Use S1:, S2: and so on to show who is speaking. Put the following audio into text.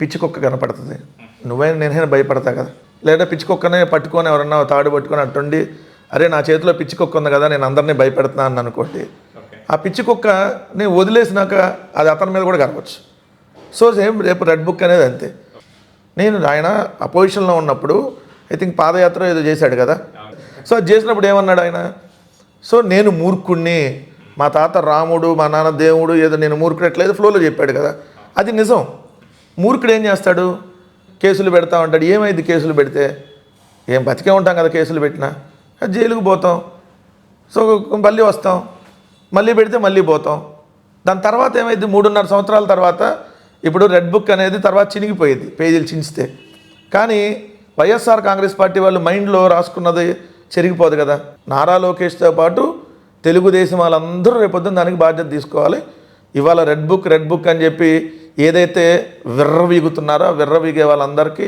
S1: పిచ్చి కుక్క కనపడుతుంది, నువ్వైనా నేనైనా భయపడతా కదా. లేదా పిచ్చి కుక్కనే పట్టుకొని ఎవరన్నా తాడు పట్టుకొని అట్టుండి అరే నా చేతిలో పిచ్చి కుక్క ఉంది కదా నేను అందరినీ భయపెడుతున్నాను అనుకోండి, ఆ పిచ్చి కుక్కని వదిలేసినాక అది అతని మీద కూడా కనవచ్చు. సో సేమ్ రేపు రెడ్ బుక్ అనేది అంతే. నేను ఆయన అపోజిషన్లో ఉన్నప్పుడు ఐ థింక్ పాదయాత్ర ఏదో చేశాడు కదా, సో అది చేసినప్పుడు ఏమన్నాడు ఆయన, సో నేను మూర్ఖుణ్ణి, మా తాత రాముడు మా నాన్న దేవుడు ఏదో నేను మూర్ఖుడట్లేదు ఫ్లోలో చెప్పాడు కదా, అది నిజం. మూర్ఖుడు ఏం చేస్తాడు, కేసులు పెడతా ఉంటాడు. ఏమైంది కేసులు పెడితే, ఏం బతికే ఉంటాం కదా, కేసులు పెట్టినా జైలుకు పోతాం, సో మళ్ళీ వస్తాం, మళ్ళీ పెడితే మళ్ళీ పోతాం. దాని తర్వాత ఏమైంది, 3.5 సంవత్సరాల తర్వాత ఇప్పుడు రెడ్ బుక్ అనేది తర్వాత చినిగిపోయేది పేజీలు చించితే. కానీ వైఎస్ఆర్ కాంగ్రెస్ పార్టీ వాళ్ళు మైండ్లో రాసుకున్నది చెరిగిపోదు కదా. నారా లోకేష్తో పాటు తెలుగుదేశం వాళ్ళందరూ రేపొద్దున దానికి బాధ్యత తీసుకోవాలి. ఇవాళ రెడ్ బుక్ అని చెప్పి ఏదైతే విర్రవీగుతున్నారో విర్రవీగే వాళ్ళందరికీ